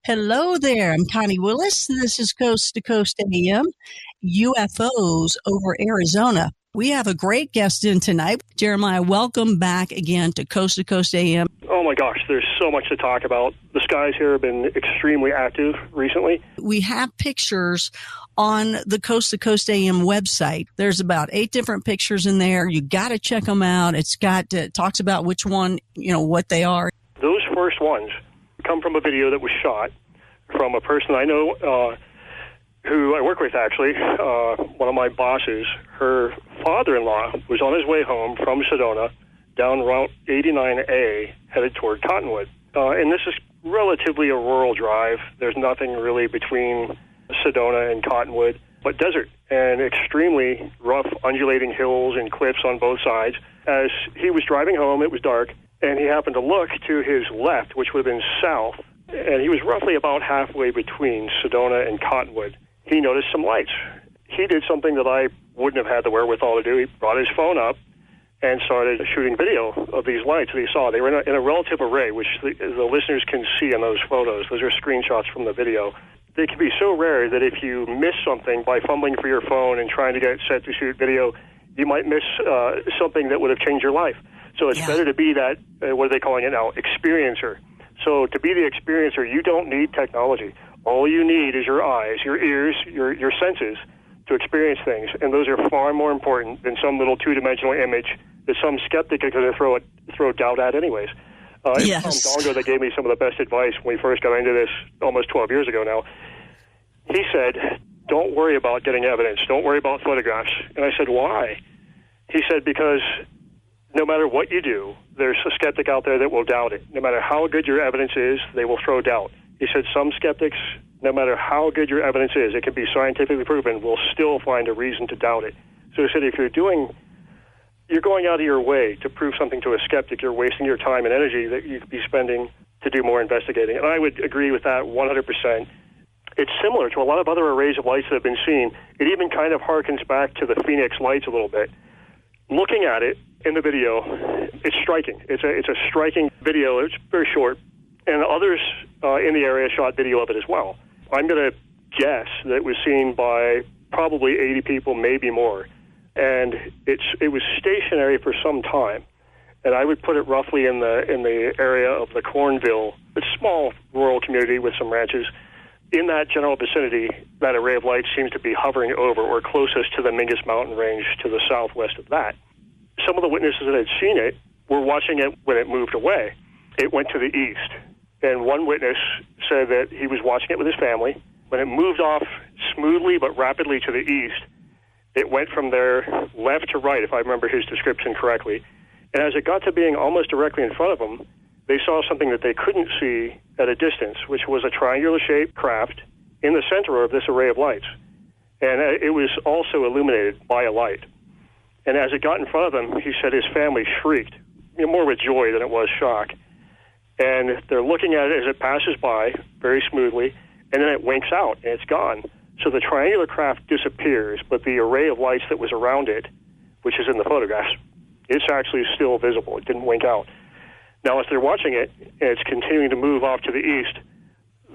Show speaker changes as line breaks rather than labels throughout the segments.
Hello there. I'm Connie Willis. This is Coast to Coast AM, UFOs over Arizona. We have a great guest in tonight. Jeremiah, welcome back again to Coast AM.
Oh my gosh, there's so much to talk about. The skies here have been extremely active recently.
We have pictures on the Coast to Coast AM website. There's about 8 different pictures in there. You got to check them out. It talks about which one, what they are.
Those first ones come from a video that was shot from a person I know who I work with, actually. One of my bosses, her father-in-law was on his way home from Sedona down Route 89A headed toward Cottonwood. And this is relatively a rural drive. There's nothing really between Sedona and Cottonwood, but desert and extremely rough, undulating hills and cliffs on both sides. As he was driving home, it was dark, and he happened to look to his left, which would have been south, and he was roughly about halfway between Sedona and Cottonwood. He noticed some lights. He did something that I wouldn't have had the wherewithal to do. He brought his phone up and started shooting video of these lights that he saw. They were in a relative array, which the listeners can see in those photos. Those are screenshots from the video. They can be so rare that if you miss something by fumbling for your phone and trying to get it set to shoot video, you might miss something that would have changed your life. So it's better to be that, what are they calling it now, experiencer. So to be the experiencer, you don't need technology. All you need is your eyes, your ears, your senses to experience things. And those are far more important than some little two-dimensional image that some skeptic is going to throw doubt at anyways. It was Tom Dongo that gave me some of the best advice when we first got into this almost 12 years ago now. He said, don't worry about getting evidence. Don't worry about photographs. And I said, why? He said, because no matter what you do, there's a skeptic out there that will doubt it. No matter how good your evidence is, they will throw doubt. He said some skeptics, no matter how good your evidence is, it can be scientifically proven, will still find a reason to doubt it. So he said if you're going out of your way to prove something to a skeptic, you're wasting your time and energy that you could be spending to do more investigating. And I would agree with that 100%. It's similar to a lot of other arrays of lights that have been seen. It even kind of harkens back to the Phoenix lights a little bit. Looking at it in the video, it's striking. It's a striking video. It's very short. And others in the area shot video of it as well. I'm going to guess that it was seen by probably 80 people, maybe more. And it was stationary for some time. And I would put it roughly in the area of the Cornville, a small rural community with some ranches. In that general vicinity, that array of lights seems to be hovering over or closest to the Mingus Mountain Range to the southwest of that. Some of the witnesses that had seen it were watching it when it moved away. It went to the east. And one witness said that he was watching it with his family. When it moved off smoothly but rapidly to the east, it went from there left to right, if I remember his description correctly. And as it got to being almost directly in front of them, they saw something that they couldn't see at a distance, which was a triangular-shaped craft in the center of this array of lights. And it was also illuminated by a light. And as it got in front of them, he said his family shrieked, more with joy than it was shock. And they're looking at it as it passes by very smoothly, and then it winks out, and it's gone. So the triangular craft disappears, but the array of lights that was around it, which is in the photographs, it's actually still visible. It didn't wink out. Now, as they're watching it, and it's continuing to move off to the east,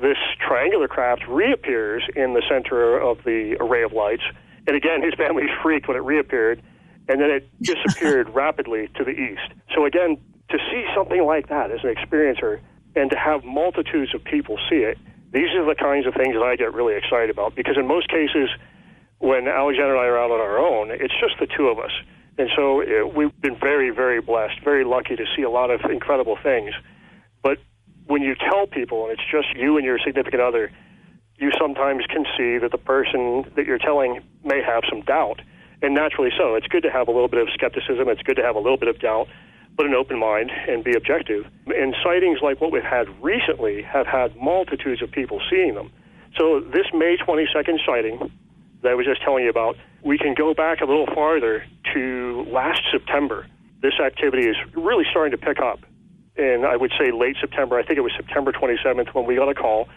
this triangular craft reappears in the center of the array of lights. And again, his family shrieked when it reappeared, and then it disappeared rapidly to the east. So again, to see something like that as an experiencer and to have multitudes of people see it, these are the kinds of things that I get really excited about, because in most cases, when Alexander and I are out on our own, it's just the two of us. And so we've been very, very blessed, very lucky to see a lot of incredible things. But when you tell people, and it's just you and your significant other, you sometimes can see that the person that you're telling may have some doubt. And naturally so. It's good to have a little bit of skepticism. It's good to have a little bit of doubt, but an open mind and be objective. And sightings like what we've had recently have had multitudes of people seeing them. So this May 22nd sighting that I was just telling you about, we can go back a little farther to last September. This activity is really starting to pick up. And I would say late September, I think it was September 27th when we got a call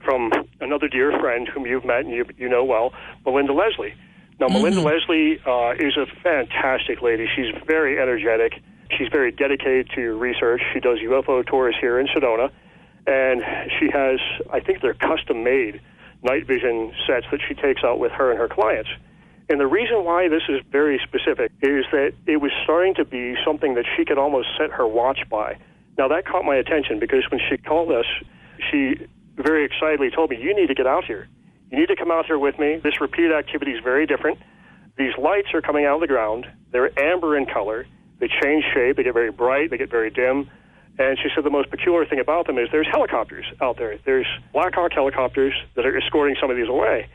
from another dear friend whom you've met and you know well, Melinda Leslie. Now, Melinda Leslie is a fantastic lady. She's very energetic. She's very dedicated to research. She does UFO tours here in Sedona. And she has, I think they're custom-made night vision sets that she takes out with her and her clients. And the reason why this is very specific is that it was starting to be something that she could almost set her watch by. Now, that caught my attention because when she called us, she very excitedly told me, you need to get out here. You need to come out here with me. This repeated activity is very different. These lights are coming out of the ground. They're amber in color. They change shape. They get very bright. They get very dim. And she said the most peculiar thing about them is there's helicopters out there. There's Black Hawk helicopters that are escorting some of these away.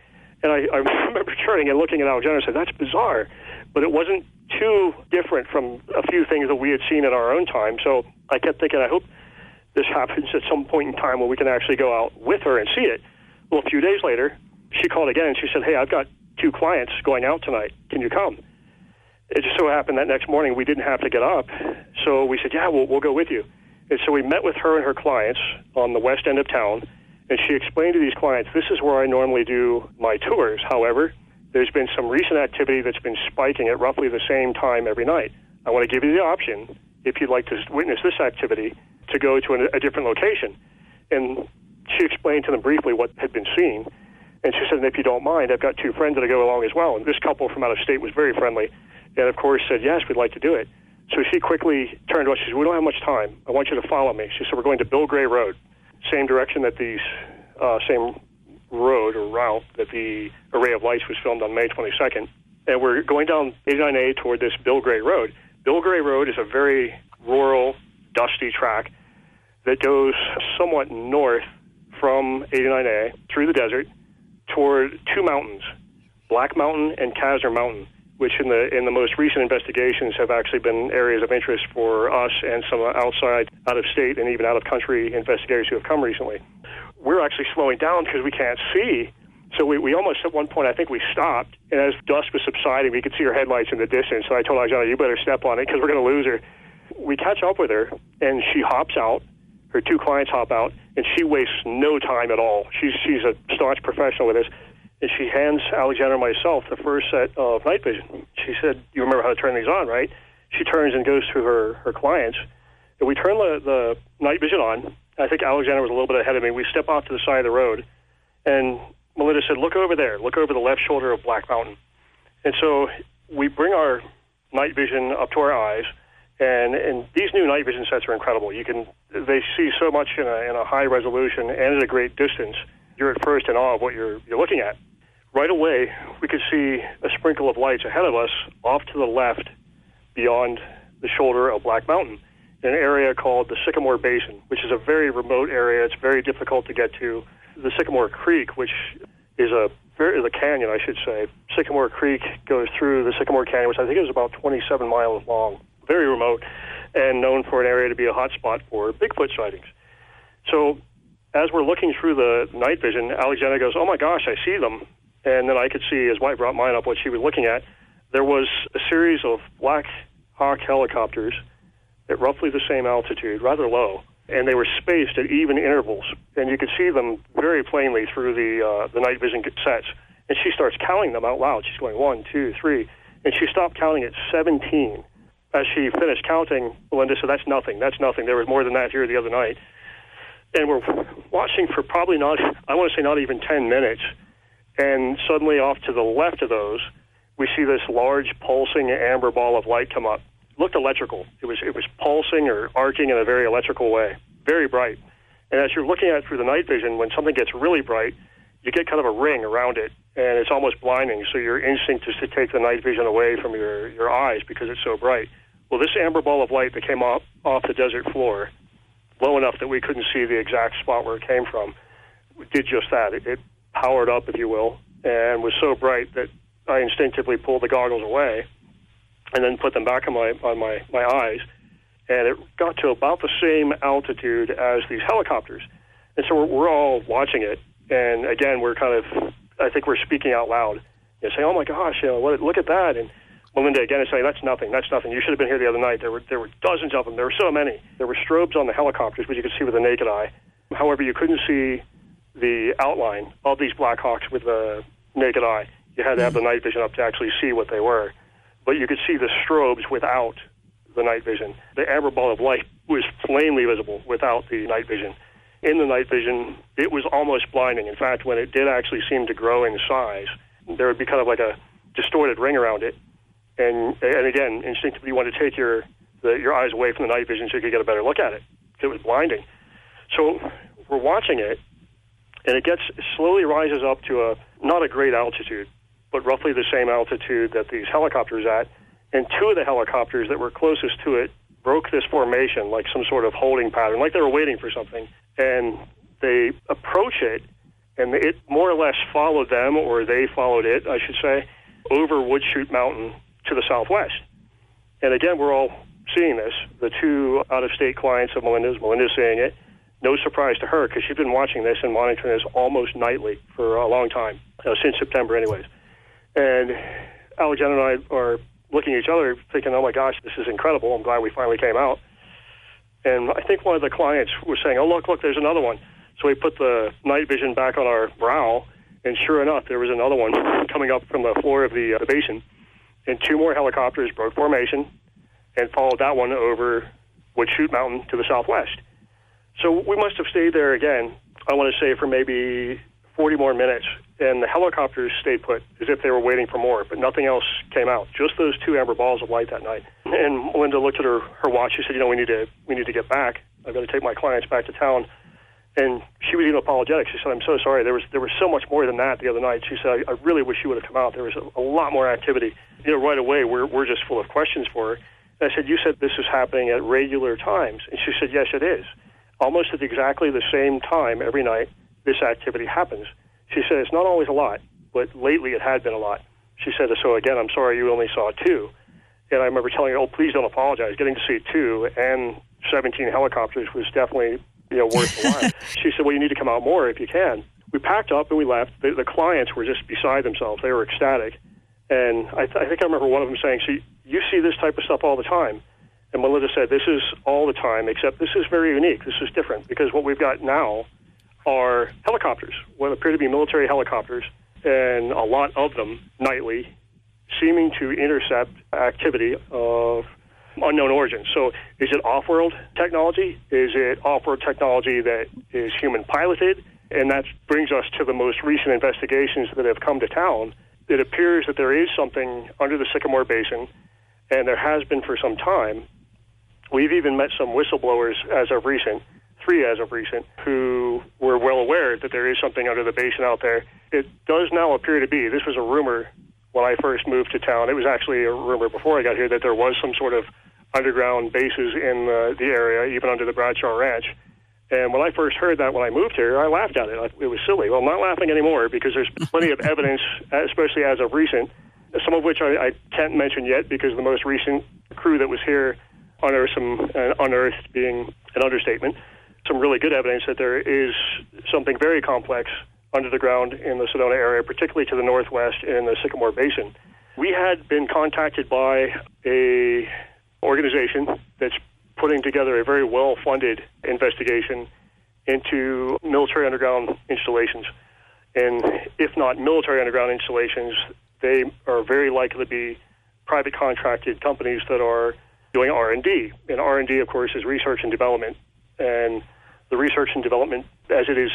And I remember turning and looking at Alexander and said, that's bizarre. But it wasn't too different from a few things that we had seen in our own time. So I kept thinking, I hope this happens at some point in time when we can actually go out with her and see it. Well, a few days later, she called again and she said, hey, I've got 2 clients going out tonight. Can you come? It just so happened that next morning we didn't have to get up. So we said, yeah, we'll go with you. And so we met with her and her clients on the west end of town, and she explained to these clients, this is where I normally do my tours. However, there's been some recent activity that's been spiking at roughly the same time every night. I want to give you the option, if you'd like to witness this activity, to go to a different location. And she explained to them briefly what had been seen. And she said, if you don't mind, I've got 2 friends that go along as well. And this couple from out of state was very friendly. And, of course, said, yes, we'd like to do it. So she quickly turned to us. She said, we don't have much time. I want you to follow me. She said, we're going to Bill Gray Road, same direction that these, same road or route that the Array of Lights was filmed on May 22nd. And we're going down 89A toward this Bill Gray Road. Bill Gray Road is a very rural, dusty track that goes somewhat north from 89A through the desert toward 2 mountains, Black Mountain and Kazner Mountain, which in the most recent investigations have actually been areas of interest for us and some outside, out-of-state, and even out-of-country investigators who have come recently. We're actually slowing down because we can't see. So we almost, at one point, I think we stopped, and as dusk was subsiding, we could see her headlights in the distance. So I told Alexandra, you better step on it because we're going to lose her. We catch up with her, and she hops out. Her 2 clients hop out, and she wastes no time at all. She's a staunch professional with this. And she hands Alexander and myself the first set of night vision. She said, you remember how to turn these on, right? She turns and goes to her clients. And we turn the night vision on. I think Alexander was a little bit ahead of me. We step off to the side of the road. And Melinda said, look over there. Look over the left shoulder of Black Mountain. And so we bring our night vision up to our eyes. And these new night vision sets are incredible. They see so much in a high resolution and at a great distance. You're at first in awe of what you're looking at. Right away, we could see a sprinkle of lights ahead of us off to the left beyond the shoulder of Black Mountain in an area called the Sycamore Basin, which is a very remote area. It's very difficult to get to. The Sycamore Creek, which is a canyon, I should say. Sycamore Creek goes through the Sycamore Canyon, which I think is about 27 miles long, very remote, and known for an area to be a hotspot for Bigfoot sightings. So as we're looking through the night vision, Alexander goes, oh my gosh, I see them. And then I could see, as White brought mine up, what she was looking at. There was a series of Black Hawk helicopters at roughly the same altitude, rather low, and they were spaced at even intervals. And you could see them very plainly through the night vision sets. And she starts counting them out loud. She's going 1, 2, 3. And she stopped counting at 17. As she finished counting, Melinda said, that's nothing. There was more than that here the other night. And we're watching for probably not even 10 minutes. And suddenly off to the left of those, we see this large pulsing amber ball of light come up. It looked electrical. It was pulsing or arcing in a very electrical way, very bright. And as you're looking at it through the night vision, when something gets really bright, you get kind of a ring around it, and it's almost blinding. So your instinct is to take the night vision away from your eyes because it's so bright. Well, this amber ball of light that came off the desert floor, low enough that we couldn't see the exact spot where it came from, did just that. It powered up, if you will, and was so bright that I instinctively pulled the goggles away and then put them back on my eyes. And it got to about the same altitude as these helicopters. And so we're all watching it. And again, I think we're speaking out loud and saying, oh my gosh, look at that. And Melinda again is saying, that's nothing. You should have been here the other night. There were dozens of them. There were so many. There were strobes on the helicopters, which you could see with the naked eye. However, you couldn't see the outline of these Black Hawks with the naked eye. You had to have the night vision up to actually see what they were. But you could see the strobes without the night vision. The amber ball of light was plainly visible without the night vision. in the night vision, it was almost blinding. In fact, when it did actually seem to grow in size, there would be kind of like a distorted ring around it. And again, instinctively, you want to take your eyes away from the night vision so you could get a better look at it. It was blinding. So we're watching it, and it slowly rises up to not a great altitude, but roughly the same altitude that these helicopters at. And two of the helicopters that were closest to it broke this formation like some sort of holding pattern, like they were waiting for something. And they approach it, and it more or less followed them, or they followed it, I should say, over Woodchute Mountain to the southwest. And again, we're all seeing this. The two out-of-state clients of Melinda's seeing it. No surprise to her, because she's been watching this and monitoring this almost nightly for a long time, since September anyways. And Alexander and I are looking at each other thinking, oh my gosh, this is incredible. I'm glad we finally came out. And I think one of the clients was saying, oh, look, there's another one. So we put the night vision back on our brow, and sure enough, there was another one coming up from the floor of the basin. And two more helicopters broke formation and followed that one over Woodchute Mountain to the southwest. So we must have stayed there again, I want to say, for maybe 40 more minutes. And the helicopters stayed put as if they were waiting for more, but nothing else came out. Just those two amber balls of light that night. And Melinda looked at her watch. She said, we need to get back. I've got to take my clients back to town. And she was even apologetic. She said, I'm so sorry. There was so much more than that the other night. She said, I really wish you would have come out. There was a lot more activity. Right away, we're just full of questions for her. And I said, you said this is happening at regular times. And she said, yes, it is. Almost at exactly the same time every night, this activity happens. She said, it's not always a lot, but lately it had been a lot. She said, so again, I'm sorry you only saw two. And I remember telling her, oh, please don't apologize. Getting to see two and 17 helicopters was definitely worth the while. She said, well, you need to come out more if you can. We packed up and we left. The clients were just beside themselves. They were ecstatic. And I think I remember one of them saying, you see this type of stuff all the time. And Melinda said, this is all the time, except this is very unique. This is different because what we've got now are helicopters, what appear to be military helicopters, and a lot of them nightly, seeming to intercept activity of unknown origin. So is it off-world technology? Is it off-world technology that is human-piloted? And that brings us to the most recent investigations that have come to town. It appears that there is something under the Sycamore Basin, and there has been for some time. We've even met some whistleblowers as of recent, 3 as of recent, who were well aware that there is something under the basin out there. It does now appear to be, this was a rumor when I first moved to town. It was actually a rumor before I got here that there was some sort of underground bases in the area, even under the Bradshaw Ranch. And when I first heard that when I moved here, I laughed at it. It was silly. Well, I'm not laughing anymore because there's plenty of evidence, especially as of recent, some of which I can't mention yet because the most recent crew that was here unearthed unearthed being an understatement, some really good evidence that there is something very complex under the ground in the Sedona area, particularly to the northwest in the Sycamore Basin. We had been contacted by a organization that's putting together a very well-funded investigation into military underground installations. And if not military underground installations, they are very likely to be private contracted companies that are doing R&D. And R&D, of course, is research and development. And the research and development, as it is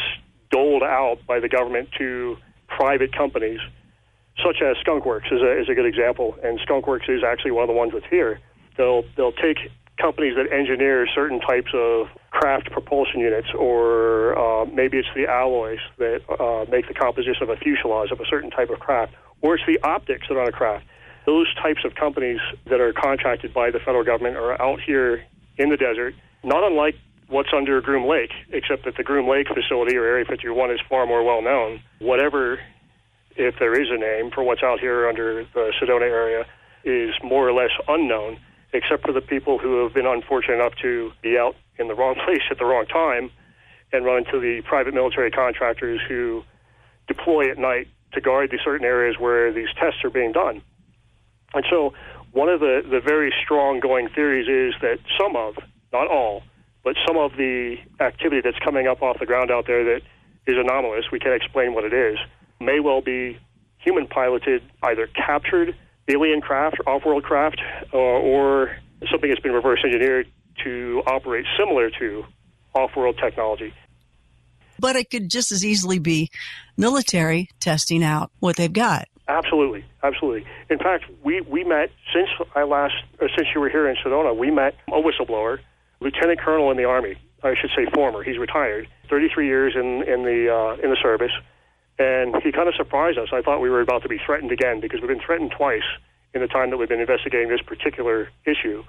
doled out by the government to private companies, such as Skunkworks is a good example. And Skunkworks is actually one of the ones that's here. They'll take companies that engineer certain types of craft propulsion units, or maybe it's the alloys that make the composition of a fuselage of a certain type of craft, or it's the optics that are on a craft. Those types of companies that are contracted by the federal government are out here in the desert, not unlike what's under Groom Lake, except that the Groom Lake facility, or Area 51, is far more well-known. Whatever, if there is a name for what's out here under the Sedona area, is more or less unknown, except for the people who have been unfortunate enough to be out in the wrong place at the wrong time and run into the private military contractors who deploy at night to guard the certain areas where these tests are being done. And so one of the very strong going theories is that some of, not all, but some of the activity that's coming up off the ground out there that is anomalous, we can't explain what it is, may well be human-piloted, either captured alien craft, off-world craft, or something that's been reverse engineered to operate similar to off-world technology.
But it could just as easily be military testing out what they've got.
Absolutely, absolutely. In fact, we met since you were here in Sedona. We met a whistleblower, lieutenant colonel in the Army. I should say former. He's retired, 33 years in the service, and he kind of surprised us. I thought we were about to be threatened again because we've been threatened twice in the time that we've been investigating this particular issue.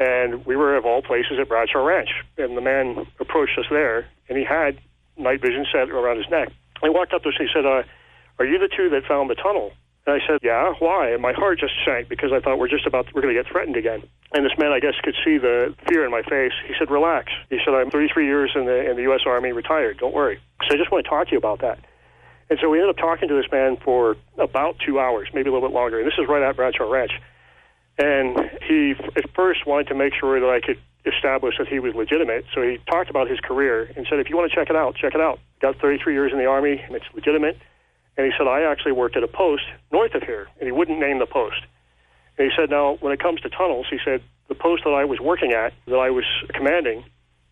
And we were, of all places, at Bradshaw Ranch. And the man approached us there, and he had night vision set around his neck. I walked up to us and he said, are you the two that found the tunnel? And I said, yeah, why? And my heart just sank because I thought we're going to get threatened again. And this man, I guess, could see the fear in my face. He said, relax. He said, I'm 33 years in the U.S. Army, retired. Don't worry. So I just want to talk to you about that. And so we ended up talking to this man for about 2 hours, maybe a little bit longer. And this is right at Bradshaw Ranch. And he at first wanted to make sure that I could establish that he was legitimate. So he talked about his career and said, if you want to check it out, check it out. Got 33 years in the Army, and it's legitimate. And he said, I actually worked at a post north of here. And he wouldn't name the post. And he said, now, when it comes to tunnels, he said, the post that I was working at, that I was commanding,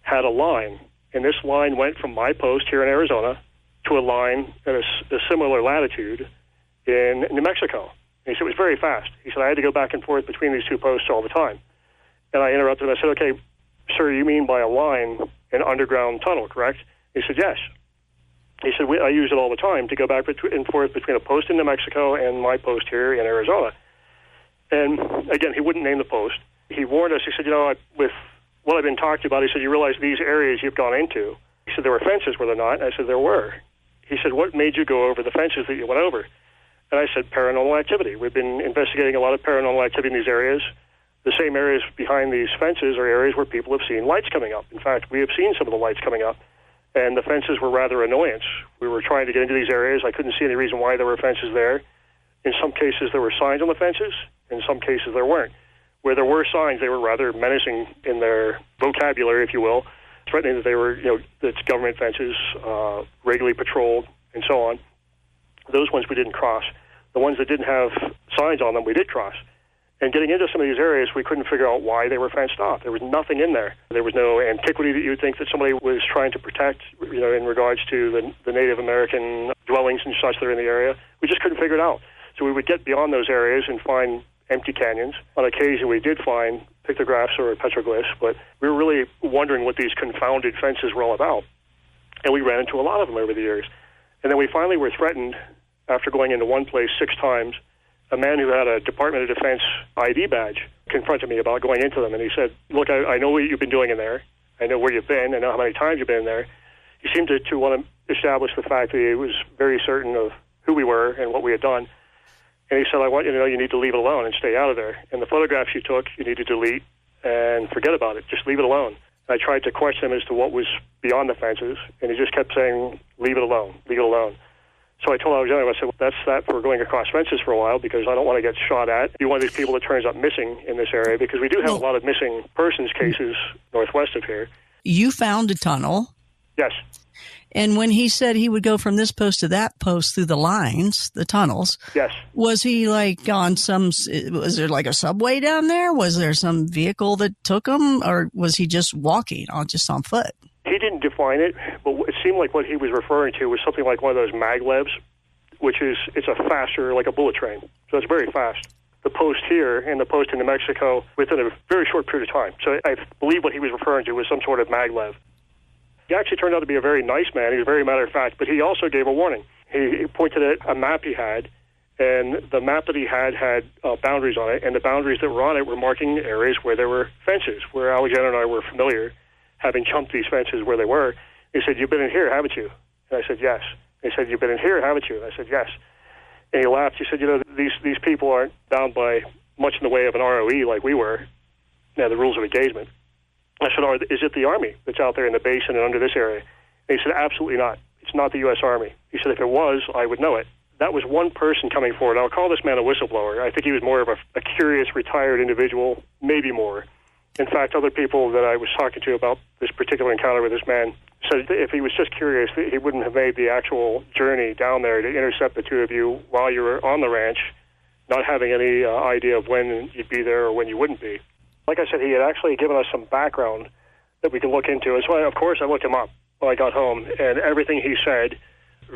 had a line. And this line went from my post here in Arizona to a line at a similar latitude in New Mexico. And he said, it was very fast. He said, I had to go back and forth between these two posts all the time. And I interrupted him. I said, okay, sir, you mean by a line an underground tunnel, correct? He said, yes. He said, I use it all the time to go back and forth between a post in New Mexico and my post here in Arizona. And again, he wouldn't name the post. He warned us. He said, with what I've been talking about, he said, you realize these areas you've gone into. He said, there were fences, were there not? And I said, there were. He said, what made you go over the fences that you went over? And I said, paranormal activity. We've been investigating a lot of paranormal activity in these areas. The same areas behind these fences are areas where people have seen lights coming up. In fact, we have seen some of the lights coming up, and the fences were rather annoyance. We were trying to get into these areas. I couldn't see any reason why there were fences there. In some cases, there were signs on the fences. In some cases, there weren't. Where there were signs, they were rather menacing in their vocabulary, if you will, threatening that they were, that's government fences, regularly patrolled, and so on. Those ones we didn't cross. The ones that didn't have signs on them, we did cross. And getting into some of these areas, we couldn't figure out why they were fenced off. There was nothing in there. There was no antiquity that you would think that somebody was trying to protect, in regards to the Native American dwellings and such that are in the area. We just couldn't figure it out. So we would get beyond those areas and find empty canyons. On occasion, we did find pictographs or petroglyphs, but we were really wondering what these confounded fences were all about. And we ran into a lot of them over the years. And then we finally were threatened after going into one place 6 times. A man who had a Department of Defense ID badge confronted me about going into them, and he said, look, I know what you've been doing in there. I know where you've been. I know how many times you've been in there. He seemed to want to establish the fact that he was very certain of who we were and what we had done. And he said, I want you to know you need to leave it alone and stay out of there. And the photographs you took, you need to delete and forget about it. Just leave it alone. I tried to question him as to what was beyond the fences, and he just kept saying, leave it alone, leave it alone. So I told him, I said, well, that's that for going across fences for a while because I don't want to get shot at. Be one of these people that turns up missing in this area because we do have a lot of missing persons cases northwest of here.
You found a tunnel.
Yes.
And when he said he would go from this post to that post through the lines, the tunnels,
yes,
was he like on was there like a subway down there? Was there some vehicle that took him, or was he just walking just on foot?
He didn't define it, but it seemed like what he was referring to was something like one of those maglevs, which is, it's a faster, like a bullet train. So it's very fast. The post here and the post in New Mexico within a very short period of time. So I believe what he was referring to was some sort of maglev. He actually turned out to be a very nice man. He was very matter of fact, but he also gave a warning. He pointed at a map he had, and the map that he had boundaries on it, and the boundaries that were on it were marking areas where there were fences, where Alexander and I were familiar, having jumped these fences where they were. He said, you've been in here, haven't you? And I said, yes. He said, you've been in here, haven't you? And I said, yes. And he laughed. He said, these people aren't bound by much in the way of an ROE like we were, the rules of engagement. I said, is it the Army that's out there in the basin and under this area? And he said, absolutely not. It's not the U.S. Army. He said, if it was, I would know it. That was one person coming forward. I'll call this man a whistleblower. I think he was more of a curious, retired individual, maybe more. In fact, other people that I was talking to about this particular encounter with this man said if he was just curious, he wouldn't have made the actual journey down there to intercept the two of you while you were on the ranch, not having any idea of when you'd be there or when you wouldn't be. Like I said, he had actually given us some background that we could look into. And so, of course, I looked him up. when I got home, and everything he said,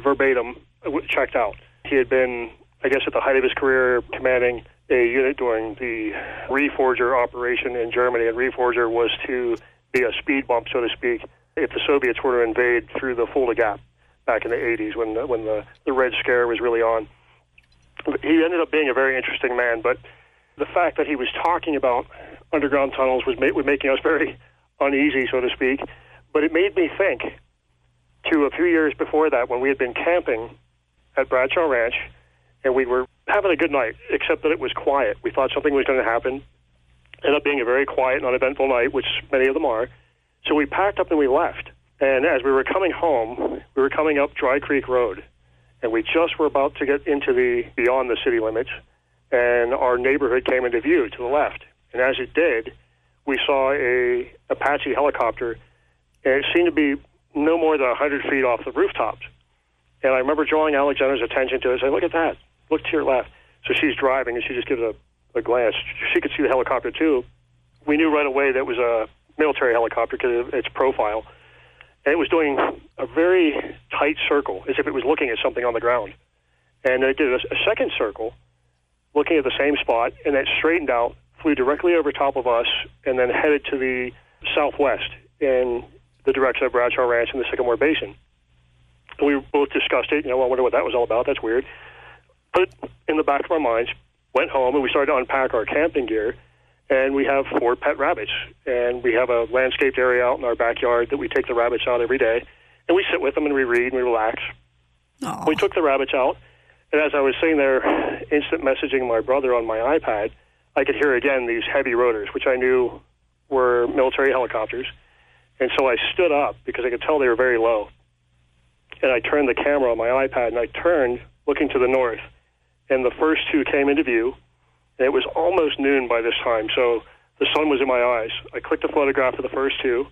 verbatim, checked out. He had been, I guess, at the height of his career, commanding a unit during the Reforger operation in Germany, and Reforger was to be a speed bump, so to speak, if the Soviets were to invade through the Fulda Gap back in the 80s when the Red Scare was really on. He ended up being a very interesting man, but the fact that he was talking about underground tunnels was making us very uneasy, so to speak. But it made me think to a few years before that when we had been camping at Bradshaw Ranch, and we were having a good night, except that it was quiet. We thought something was going to happen. Ended up being a very quiet and uneventful night, which many of them are. So we packed up and we left. And as we were coming home, we were coming up Dry Creek Road, and we just were about to get into beyond the city limits, and our neighborhood came into view to the left. And as it did, we saw a Apache helicopter, and it seemed to be no more than 100 feet off the rooftops. And I remember drawing Alexander's attention to it, saying, "Look at that, look to your left." So she's driving, and she just gives a glance. She could see the helicopter, too. We knew right away that it was a military helicopter because of its profile. And it was doing a very tight circle, as if it was looking at something on the ground. And it did a second circle, looking at the same spot, and it straightened out, flew directly over top of us, and then headed to the southwest in the direction of Bradshaw Ranch and the Sycamore Basin. And we both discussed it. I wonder what that was all about. That's weird. Put it in the back of our minds, went home, and we started to unpack our camping gear. And we have 4 pet rabbits, and we have a landscaped area out in our backyard that we take the rabbits out every day, and we sit with them and we read and we relax.
Aww.
We took the rabbits out, and as I was sitting there instant messaging my brother on my iPad, I could hear again these heavy rotors, which I knew were military helicopters. And so I stood up because I could tell they were very low. And I turned the camera on my iPad, and I turned looking to the north, and the first 2 came into view. And it was almost noon by this time, so the sun was in my eyes. I clicked a photograph of the first 2,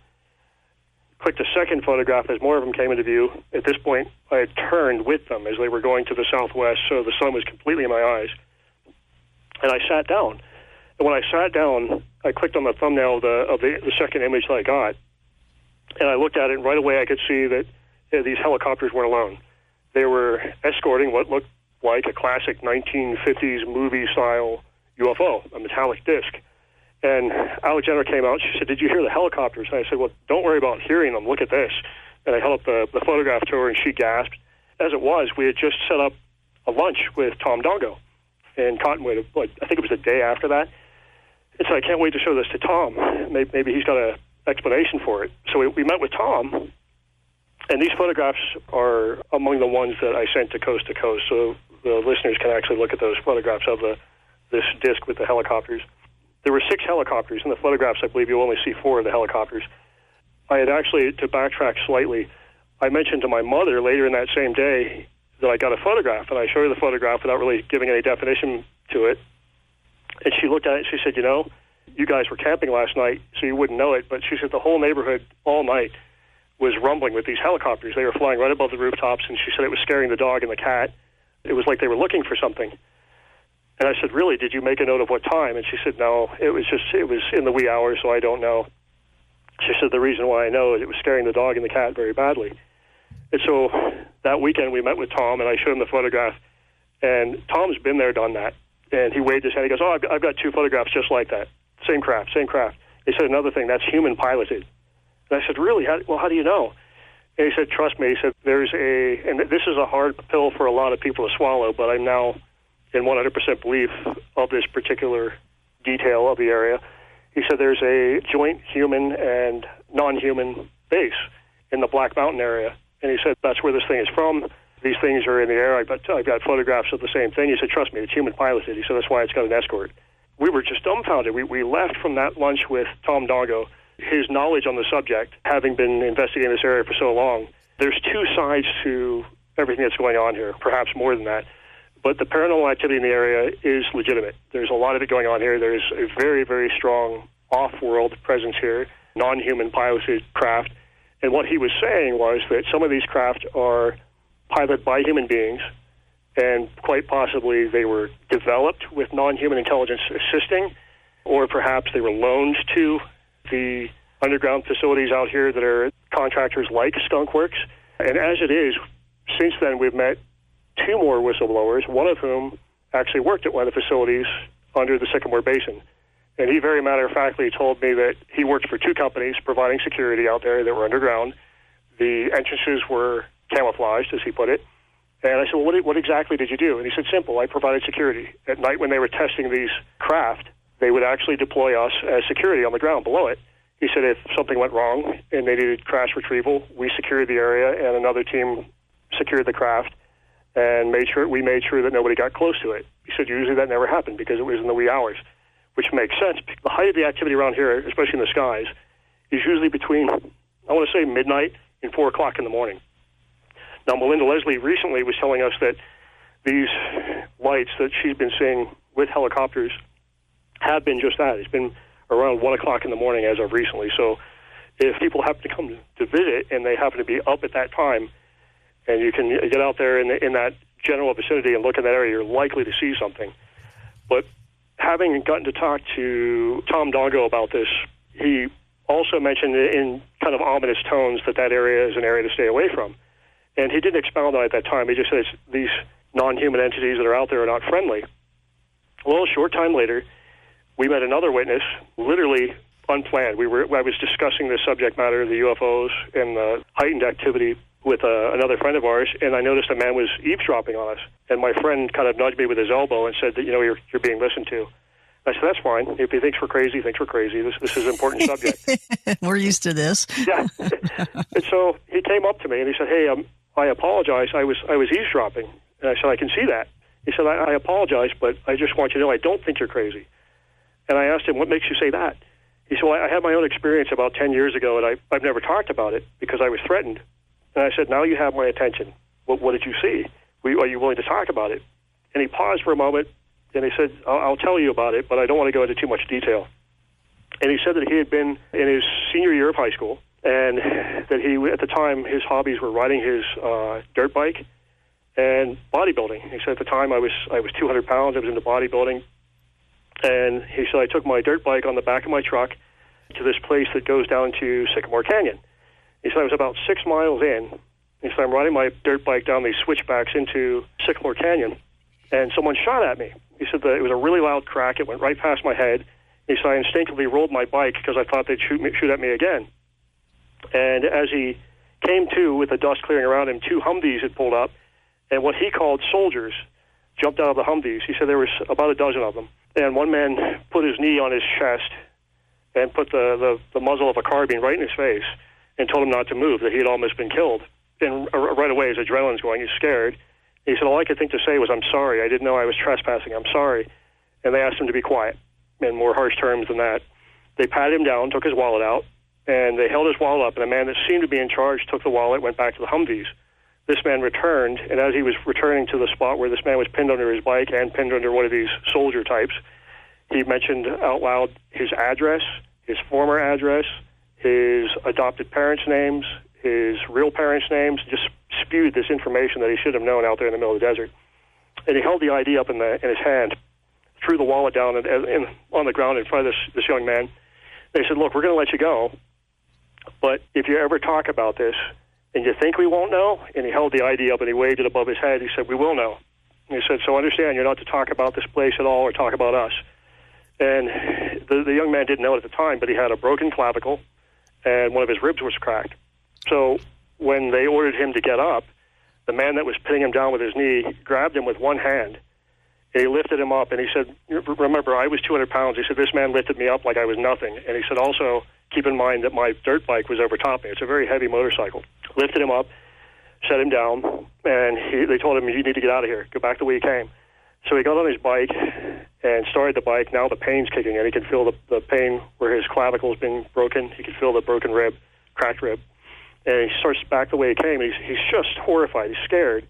clicked a second photograph as more of them came into view. At this point, I had turned with them as they were going to the southwest, so the sun was completely in my eyes. And I sat down. And when I sat down, I clicked on the thumbnail of the second image that I got, and I looked at it, and right away I could see that these helicopters weren't alone. They were escorting what looked like a classic 1950s movie-style UFO, a metallic disc. And Alexander came out, she said, "Did you hear the helicopters?" And I said, "Well, don't worry about hearing them, look at this." And I held up the photograph to her, and she gasped. As it was, we had just set up a lunch with Tom Dongo in Cottonwood, I think it was the day after that. And so I can't wait to show this to Tom. Maybe he's got an explanation for it. So we met with Tom, and these photographs are among the ones that I sent to Coast, so the listeners can actually look at those photographs of this disc with the helicopters. There were 6 helicopters in the photographs. I believe you'll only see 4 of the helicopters. I had actually, to backtrack slightly, I mentioned to my mother later in that same day that I got a photograph, and I showed her the photograph without really giving any definition to it. And she looked at it and she said, "You guys were camping last night, so you wouldn't know it." But she said the whole neighborhood all night was rumbling with these helicopters. They were flying right above the rooftops, and she said it was scaring the dog and the cat. It was like they were looking for something. And I said, "Really, did you make a note of what time?" And she said, "No, it was in the wee hours, so I don't know." She said, "The reason why I know is it was scaring the dog and the cat very badly." And so that weekend we met with Tom, and I showed him the photograph. And Tom's been there, done that. And he waved his hand. He goes, "Oh, I've got 2 photographs just like that. Same craft. He said, "Another thing, that's human piloted." And I said, "Really? How do you know?" And he said, "Trust me." He said, and this is a hard pill for a lot of people to swallow, but I'm now in 100% belief of this particular detail of the area. He said there's a joint human and non-human base in the Black Mountain area. And he said, that's where this thing is from. These things are in the air. I've got photographs of the same thing. He said, "Trust me, it's human piloted." He said, "That's why it's got an escort." We were just dumbfounded. We left from that lunch with Tom Dongo, his knowledge on the subject, having been investigating this area for so long. There's 2 sides to everything that's going on here, perhaps more than that. But the paranormal activity in the area is legitimate. There's a lot of it going on here. There's a very, very strong off-world presence here, non-human piloted craft. And what he was saying was that some of these craft are piloted by human beings, and quite possibly they were developed with non-human intelligence assisting, or perhaps they were loaned to the underground facilities out here that are contractors like Skunk Works. And as it is, since then we've met 2 more whistleblowers, one of whom actually worked at one of the facilities under the Sycamore Basin. And he very matter-of-factly told me that he worked for 2 companies providing security out there that were underground. The entrances were camouflaged, as he put it. And I said, well, what exactly did you do? And he said, simple, I provided security. At night when they were testing these craft, they would actually deploy us as security on the ground below it. He said if something went wrong and they needed crash retrieval, we secured the area and another team secured the craft and we made sure that nobody got close to it. He said usually that never happened because it was in the wee hours, which makes sense. The height of the activity around here, especially in the skies, is usually between, I want to say, midnight and 4 o'clock in the morning. Now, Melinda Leslie recently was telling us that these lights that she's been seeing with helicopters have been just that. It's been around 1 o'clock in the morning as of recently. So if people happen to come to visit and they happen to be up at that time, and you can get out there in that general vicinity and look in that area, you're likely to see something. But having gotten to talk to Tom Dongo about this, he also mentioned in kind of ominous tones that area is an area to stay away from. And he didn't expound on it at that time. He just said these non-human entities that are out there are not friendly. Well, a short time later, we met another witness, literally unplanned. I was discussing the subject matter of the UFOs and the heightened activity with another friend of ours, and I noticed a man was eavesdropping on us. And my friend kind of nudged me with his elbow and said that, you're being listened to. I said, that's fine. If he thinks we're crazy, he thinks we're crazy. This is an important subject.
We're used to this.
Yeah. And so he came up to me and he said, hey, I apologize. I was eavesdropping. And I said, I can see that. He said, I apologize, but I just want you to know I don't think you're crazy. And I asked him, what makes you say that? He said, well, I had my own experience about 10 years ago, and I've never talked about it because I was threatened. And I said, now you have my attention. What did you see? Are you willing to talk about it? And he paused for a moment, and he said, I'll tell you about it, but I don't want to go into too much detail. And he said that he had been in his senior year of high school, and that he, at the time, his hobbies were riding his dirt bike and bodybuilding. He said, at the time, I was 200 pounds. I was into bodybuilding. And he said, I took my dirt bike on the back of my truck to this place that goes down to Sycamore Canyon. He said, I was about 6 miles in. He said, I'm riding my dirt bike down these switchbacks into Sycamore Canyon, and someone shot at me. He said that it was a really loud crack. It went right past my head. He said, I instinctively rolled my bike because I thought they'd shoot at me again. And as he came to, with the dust clearing around him, 2 Humvees had pulled up, and what he called soldiers jumped out of the Humvees. He said there was about a dozen of them. And one man put his knee on his chest and put the muzzle of a carbine right in his face and told him not to move, that he had almost been killed. And right away, his adrenaline's going, he's scared. He said, all I could think to say was, I'm sorry. I didn't know I was trespassing. I'm sorry. And they asked him to be quiet in more harsh terms than that. They patted him down, took his wallet out, and they held his wallet up, and a man that seemed to be in charge took the wallet, went back to the Humvees. This man returned, and as he was returning to the spot where this man was pinned under his bike and pinned under one of these soldier types, he mentioned out loud his address, his former address, his adopted parents' names, his real parents' names, just spewed this information that he should have known out there in the middle of the desert. And he held the ID up in his hand, threw the wallet down on the ground in front of this young man. They said, look, we're going to let you go, but if you ever talk about this and you think we won't know, and he held the ID up and he waved it above his head, he said, we will know. And he said, so understand you're not to talk about this place at all or talk about us. And the young man didn't know it at the time, but he had a broken clavicle and one of his ribs was cracked. So when they ordered him to get up, the man that was pinning him down with his knee grabbed him with one hand, and he lifted him up, and he said, remember, I was 200 pounds. He said, this man lifted me up like I was nothing. And he said, also, keep in mind that my dirt bike was over top me. It's a very heavy motorcycle. Lifted him up, set him down, and they told him, you need to get out of here. Go back the way you came. So he got on his bike and started the bike. Now the pain's kicking in. He can feel the pain where his clavicle's been broken. He can feel the broken rib, cracked rib. And he starts back the way he came. He's just horrified. He's scared.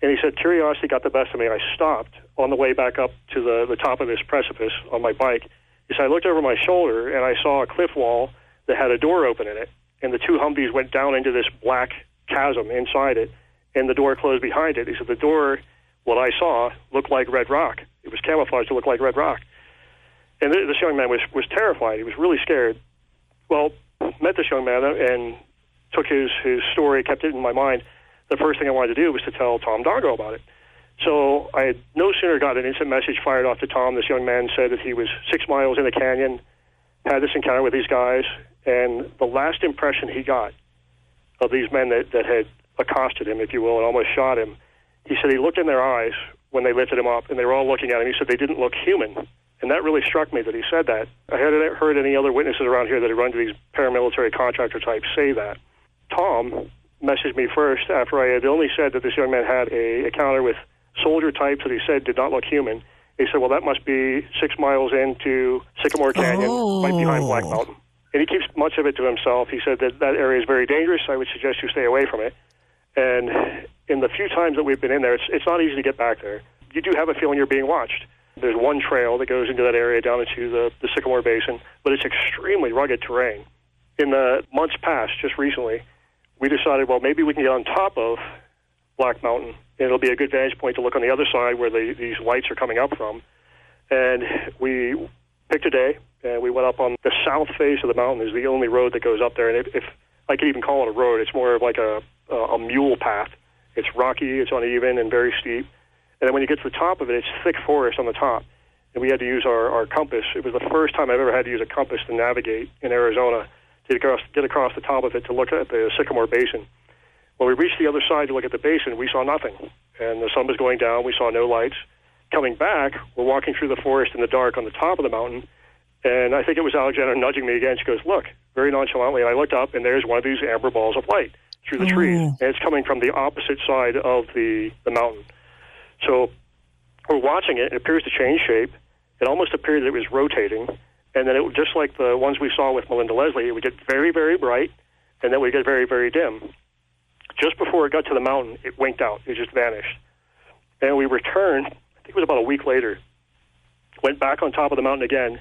And he said, curiosity got the best of me. I stopped on the way back up to the top of this precipice on my bike. He said, I looked over my shoulder, and I saw a cliff wall that had a door open in it. And the 2 Humvees went down into this black chasm inside it, and the door closed behind it. He said, the door, what I saw, looked like red rock. It was camouflaged to look like red rock. And this young man was terrified. He was really scared. Well, met this young man, and took his story, kept it in my mind. The first thing I wanted to do was to tell Tom Dargo about it. So I had no sooner got an instant message fired off to Tom. This young man said that he was 6 miles in the canyon, had this encounter with these guys, and the last impression he got of these men that had accosted him, if you will, and almost shot him, he said he looked in their eyes when they lifted him up, and they were all looking at him. He said they didn't look human. And that really struck me that he said that. I hadn't heard any other witnesses around here that had run to these paramilitary contractor types say that. Tom messaged me first after I had only said that this young man had a encounter with soldier types that he said did not look human. He said, well, that must be 6 miles into Sycamore Canyon, right behind Black Mountain. And he keeps much of it to himself. He said that area is very dangerous. I would suggest you stay away from it. And in the few times that we've been in there, it's not easy to get back there. You do have a feeling you're being watched. There's one trail that goes into that area down into the Sycamore Basin, but it's extremely rugged terrain. In the months past, just recently, we decided, well, maybe we can get on top of Black Mountain, and it'll be a good vantage point to look on the other side where these lights are coming up from. And we picked a day, and we went up on the south face of the mountain. Is the only road that goes up there, and if I could even call it a road, it's more of like a mule path. It's rocky, it's uneven, and very steep. And then when you get to the top of it, it's thick forest on the top. And we had to use our compass. It was the first time I've ever had to use a compass to navigate in Arizona to get across the top of it to look at the Sycamore Basin. When we reached the other side to look at the basin, we saw nothing. And the sun was going down. We saw no lights. Coming back, we're walking through the forest in the dark on the top of the mountain. And I think it was Alexander nudging me again. She goes, look, very nonchalantly. And I looked up, and there's one of these amber balls of light through the trees. And it's coming from the opposite side of the mountain. So we're watching it. It appears to change shape. It almost appeared that it was rotating. And then it would, just like the ones we saw with Melinda Leslie, it would get very, very bright, and then it would get very, very dim. Just before it got to the mountain, it winked out. It just vanished. And we returned, I think it was about a week later, went back on top of the mountain again,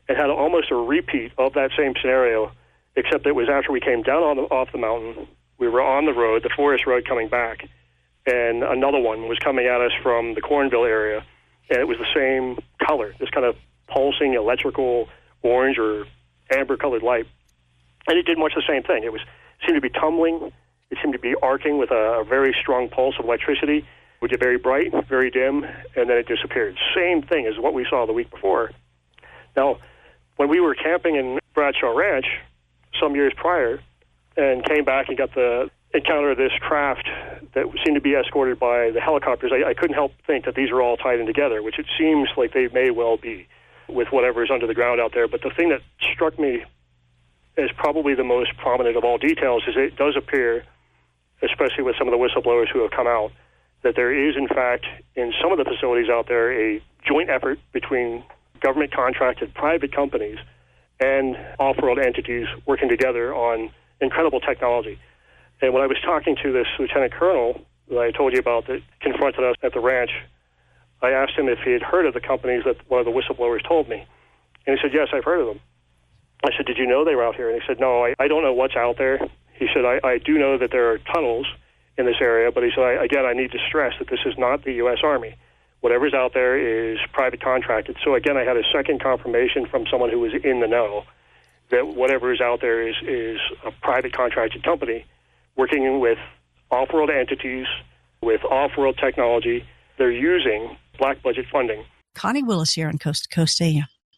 and had almost a repeat of that same scenario, except it was after we came down off the mountain. We were on the road, the forest road coming back, and another one was coming at us from the Cornville area, and it was the same color, this kind of pulsing electrical orange or amber-colored light. And it did much the same thing. It seemed to be tumbling. It seemed to be arcing with a very strong pulse of electricity. It would get very bright, very dim, and then it disappeared. Same thing as what we saw the week before. Now, when we were camping in Bradshaw Ranch some years prior and came back and got the encounter of this craft that seemed to be escorted by the helicopters, I couldn't help think that these are all tied in together, which it seems like they may well be with whatever is under the ground out there. But the thing that struck me as probably the most prominent of all details is it does appear, especially with some of the whistleblowers who have come out, that there is, in fact, in some of the facilities out there, a joint effort between government-contracted private companies and off-world entities working together on incredible technology. And when I was talking to this lieutenant colonel that I told you about that confronted us at the ranch, I asked him if he had heard of the companies that one of the whistleblowers told me. And he said, yes, I've heard of them. I said, did you know they were out here? And he said, no, I don't know what's out there. He said, I do know that there are tunnels in this area, but he said, again, I need to stress that this is not the U.S. Army. Whatever's out there is private contracted. So again, I had a second confirmation from someone who was in the know that whatever is out there is a private contracted company working with off-world entities, with off-world technology. They're using black budget funding.
Connie Willis here on Coast to Coast AM.